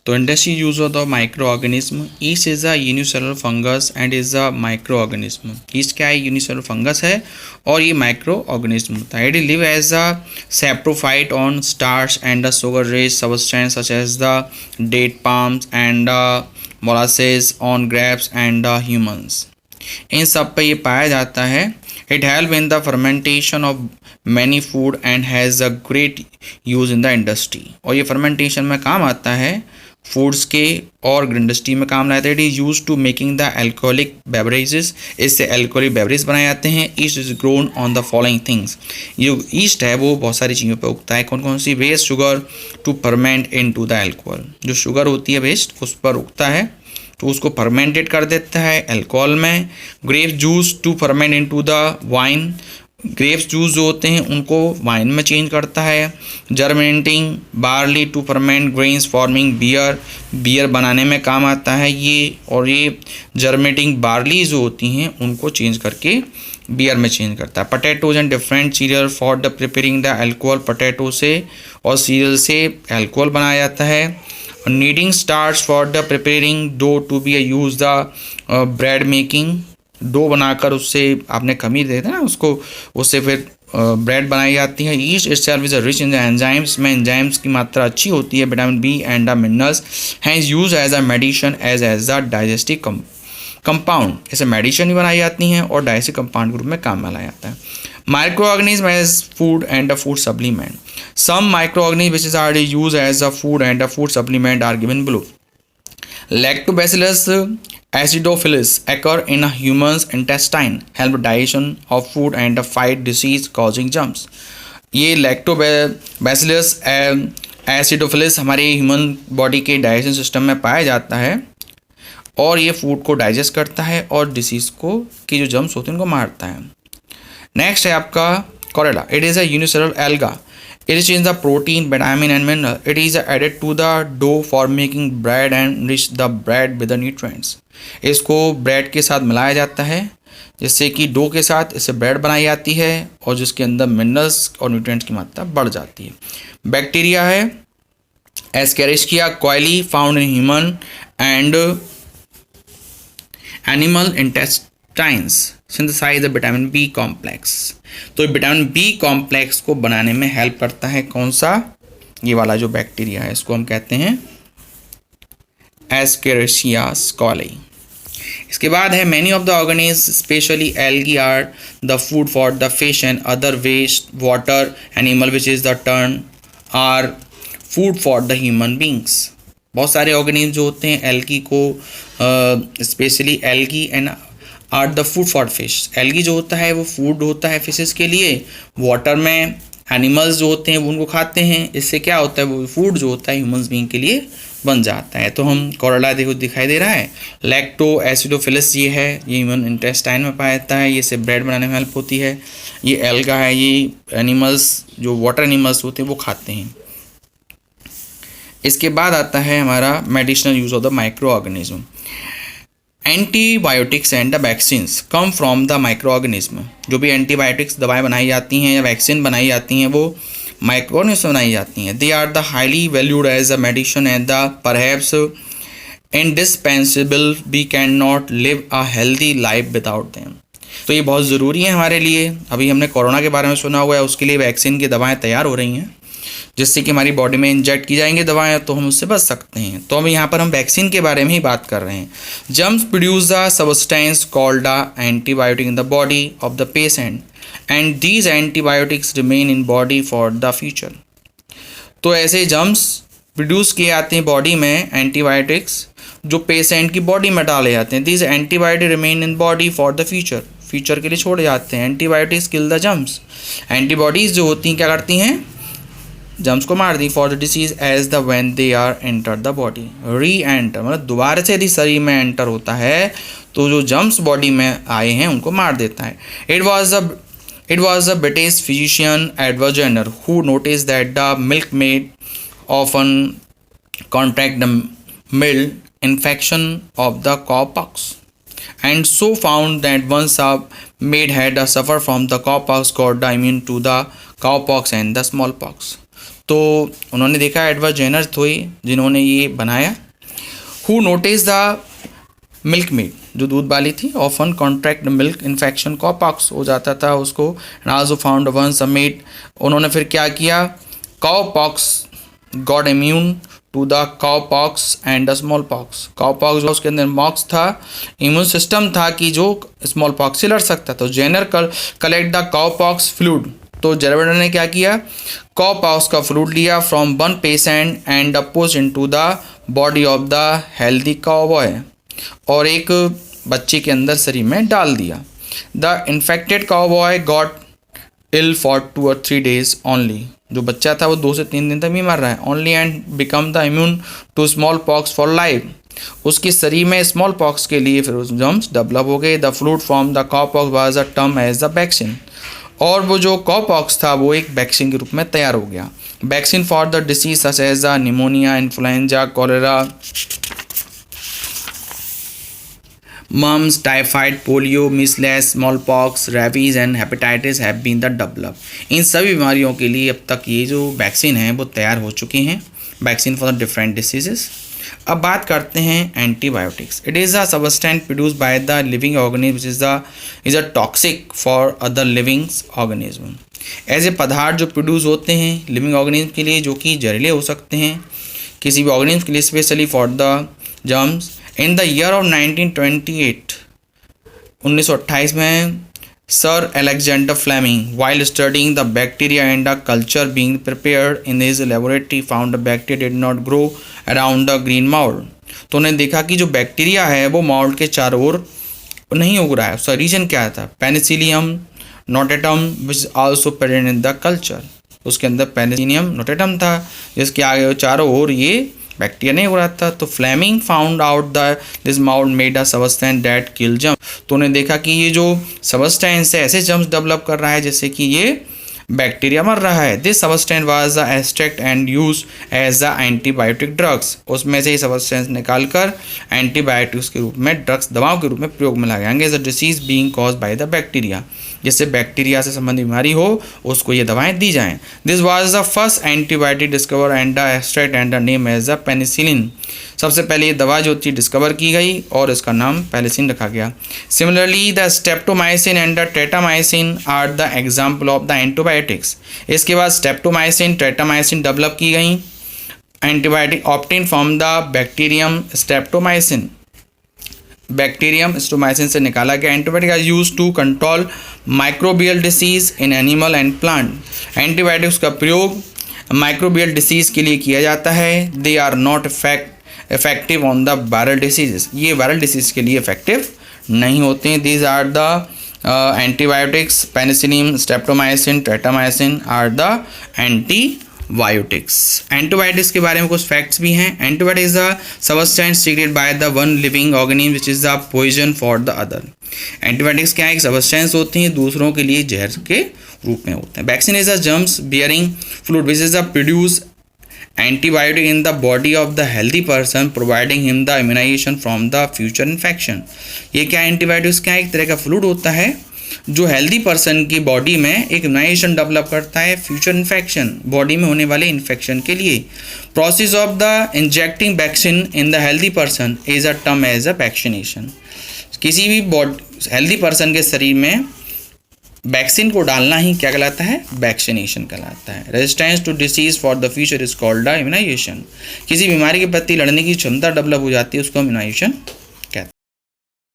तो industry use of the micro organism, east is a unicellular fungus and is a micro organism. East क्या है? Unicellular fungus है और ये micro organism होता है। It live as a saprophyte on starch and the sugar rich substance such as the date palms and molasses on grapes and humans. इन सब पे ये पाया जाता है। It help in the fermentation of many food and has a great use in the industry. और ये fermentation में काम आता है फूड्स के और इंडस्ट्री में काम लाते हैं। It is use to making the alcoholic beverages. इससे एल्कोहलिक बेवरेज बनाए जाते हैं। Yeast is grown on the following things. ये ईस्ट है वो बहुत सारी चीज़ों पर उगता है। कौन कौन सी? Waste sugar to ferment into the alcohol. जो शुगर होती है वेस्ट उस पर उगता है तो उसको फर्मेंटेड कर देता है अल्कोहल में। Grapes juice to ferment into the wine. Grapes juice जो होते हैं उनको वाइन में चेंज करता है। Germinating barley to ferment grains forming beer. Beer बनाने में काम आता है ये। और ये जर्मिनेटिंग बार्ली जो होती हैं उनको चेंज करके बियर में चेंज करता है। Potatoes and different cereal for the preparing the alcohol. Potato से और सीरियल से अल्कोहल बनाया जाता है। Kneading starch for the preparing dough to be use the bread making. Dough बनाकर उससे आपने खमीर देते ना उसको, उससे फिर ब्रेड बनाई जाती है। Yeast itself is rich in the enzymes. में एंजाइम्स की मात्रा अच्छी होती है। Vitamin B and the minerals has use as a medicine as a digestive compound. इसे मेडिसिन भी बनाई जाती हैं और डाइजेस्टिव कंपाउंड के रूप में काम में लाया जाता है। Microorganism as food and a food supplement. Some microorganisms which is already used as a food and a food supplement are given below. Lactobacillus acidophilus occur in a human's intestine, help digestion of food and fight disease causing germs. ये lactobacillus एसिडोफिलिस हमारे human body के digestion system में पाया जाता है और ये food को डाइजेस्ट करता है और डिसीज़ को की जो जर्म्स होते हैं उनको मारता है। नेक्स्ट है आपका chlorella. It is a unicellular alga. It is in the protein vitamin and mineral. It is added to the dough for making bread and rich the bread with the nutrients. इसको bread के साथ मिलाया जाता है जिससे कि dough के साथ इससे ब्रेड बनाई जाती है और जिसके अंदर मिनरल्स और न्यूट्रिएंट्स की मात्रा बढ़ जाती है। बैक्टीरिया है Escherichia coli found in human and animal intestines synthesise the vitamin B complex. तो विटामिन बी कॉम्प्लेक्स को बनाने में हेल्प करता है कौन सा? ये वाला जो बैक्टीरिया है इसको हम कहते हैं एस्केरिसिया कोली। इसके बाद है many of the organism specially algae are the food for the fish and other waste water animal which is the turn are food for the human beings. बहुत सारे ऑर्गेनिज्म जो होते हैं एल्गी को specially algae and are the food for fish. Algae जो होता है वो फूड होता है फिशेस के लिए। वाटर में एनिमल्स जो होते हैं वो उनको खाते हैं। इससे क्या होता है वो फूड जो होता है ह्यूमंस बीइंग के लिए बन जाता है। तो हम कोरेला देखो दिखाई दे रहा है। लैक्टो एसिडोफिलस ये है, ये ह्यूमन इंटेस्टाइन में पाया जाता है। ये से ब्रेड बनाने में हेल्प होती है। ये एल्गा है, ये एनिमल्स जो वाटर एनिमल्स होते हैं वो खाते हैं। इसके बाद आता है हमारा medicinal use of the micro organism. Antibiotics and the vaccines come from the micro organism. जो भी एंटीबायोटिक्स दवाएं बनाई जाती हैं या वैक्सीन बनाई जाती हैं वो माइक्रो ऑर्गेनिज्म से बनाई जाती हैं। They are the highly valued as a medicine and the perhaps indispensable. We can not live a healthy life without them. तो ये बहुत ज़रूरी है हमारे लिए। अभी हमने कोरोना के बारे में सुना हुआ है, उसके लिए वैक्सीन की दवाएँ तैयार हो रही हैं जिससे कि हमारी बॉडी में इंजेक्ट की जाएंगी दवाएं तो हम उससे बच सकते हैं। तो हम यहाँ पर हम वैक्सीन के बारे में ही बात कर रहे हैं। Germs produce the substance called the antibiotic in the body of the patient and these antibiotics remain in body for the future. तो ऐसे जर्म्स प्रोड्यूस किए जाते हैं बॉडी में एंटीबायोटिक्स जो पेशेंट की बॉडी में डाले जाते हैं। These antibiotic remain in body for the future. Future के लिए छोड़े जाते हैं। Antibiotics kill the germs. Antibodies जो होती हैं क्या करती हैं? जर्म्स को मार दी for the disease as the when they are enter the body. Re enter मतलब दोबारा से यदि शरीर में एंटर होता है तो जो जर्म्स बॉडी में आए हैं उनको मार देता है। It was the British physician Edward Jenner who notice that the milk maid often contract the mild infection of the cowpox and so found that once a maid had suffered from the cowpox got immune to the cowpox and the smallpox। तो उन्होंने देखा Edward Jenner थे जिन्होंने ये बनाया। Who notice the milk made, जो दूध वाली थी, ऑफन कॉन्ट्रैक्ट मिल्क इन्फेक्शन, कॉपॉक्स हो जाता था उसको, एंड आल्सो फाउंड वन समेट। उन्होंने फिर क्या किया, cowpox got immune to the cowpox and the small pox. Cowpox जो उसके अंदर मॉक्स था, इम्यून सिस्टम था कि जो स्मॉल पॉक्स से लड़ सकता। तो Jenner collect the cowpox fluid, तो जेनर ने क्या किया, काउपॉक्स का फ्लूइड लिया from one patient and push into the body of the healthy cowboy, और एक बच्चे के अंदर शरीर में डाल दिया। The infected cowboy got ill for 2 or 3 days only, जो बच्चा था वो 2 से 3 दिन तक बीमार रहा है only, and become the immune to small pox for life. उसके शरीर में स्मॉल पॉक्स के लिए फिर उस जम्स डेवलप हो गए। The fluid from the cowpox was a term as the vaccine, और वो जो काउपॉक्स था वो एक वैक्सीन के रूप में तैयार हो गया। Vaccine for the disease such as the pneumonia, influenza, cholera, mumps, typhoid, polio, measles, smallpox, rabies and hepatitis have been the developed। इन सभी बीमारियों के लिए अब तक ये जो वैक्सीन है वो तैयार हो चुकी हैं, vaccine for the different diseases. अब बात करते हैं antibiotics. It is a substance produce by the living organism is a toxic for other living organism. ऐसे पदार्थ जो प्रोड्यूस होते हैं लिविंग ऑर्गेनिज्म के लिए, जो कि जहरीले हो सकते हैं किसी भी ऑर्गेनिज्म के लिए, specially for the germs. In the year of 1928 में sir Alexander Fleming while studying the bacteria and the culture being prepared in his laboratory found the bacteria did not grow around the green mould. तो उन्होंने देखा कि जो bacteria है वो mould के चारों ओर नहीं उग रहा है। उसका रीजन क्या था, Penicillium notatum which also present in the culture. उसके अंदर पेनिसिलियम नोटेटम था जिसके आगे चारों ओर ये बैक्टीरिया नहीं हो रहा था। तो Fleming found out the this mould made a substance that kill germ. तो उन्हें देखा कि ये जो सबस्टेंस है ऐसे जर्म्स डेवलप कर रहा है जैसे कि ये बैक्टीरिया मर रहा है। This substance was the extract and use as the antibiotic drugs. उसमें से ये सबस्टेंस निकालकर एंटीबायोटिक्स के रूप में, ड्रग्स दवाओं के रूप में प्रयोग में लगाएंगे। As a disease being caused by the bacteria, जिससे बैक्टीरिया से संबंधित बीमारी हो उसको ये दवाएं दी जाएं। This was the first antibiotic discover and the extract and the name as the penicillin. सबसे पहले ये दवा जो थी डिस्कवर की गई और इसका नाम पेनिसिलिन रखा गया। Similarly the streptomycin and the tetramycin are the example of the antibiotics. इसके बाद स्ट्रेप्टोमाइसिन, टेट्रामाइसिन डेवलप की गई antibiotic obtain from the bacterium streptomycin. Bacterium streptomycin से निकाला गया। Antibiotic are use to control microbial disease in animal and plant. Antibiotics का प्रयोग microbial disease के लिए किया जाता है। They are not effective on the viral diseases, ये वायरल डिसीज के लिए इफेक्टिव नहीं होते हैं। These are the antibiotics, penicillin, streptomycin, tetramycin are the antibiotics. Antibiotics के बारे में कुछ फैक्ट्स भी हैं। Antibiotic is the substance secreted by the one living organism which is the poison for the other. Antibiotics क्या है, एक सबस्टेंस होती हैं दूसरों के लिए जहर के रूप में होते हैं। Vaccine is a germs bearing fluid which is the produce antibiotic in the body of the healthy person providing him the immunisation from the future infection. ये क्या एंटीबायोटिक्स क्या है, एक तरह का फ्लूइड होता है जो हेल्दी पर्सन की बॉडी में एक इम्यूनाइजेशन डेवलप करता है फ्यूचर इन्फेक्शन, बॉडी में होने वाले इन्फेक्शन के लिए। Process of the injecting vaccine in the healthy person is a term as a vaccination. किसी भी हेल्दी पर्सन के शरीर में वैक्सीन को डालना ही क्या कहलाता है, वैक्सीनेशन कहलाता है। Resistance to disease for the future is called the immunisation. किसी बीमारी के प्रति लड़ने की क्षमता डेवलप हो जाती है उसको इम्यूनाइजेशन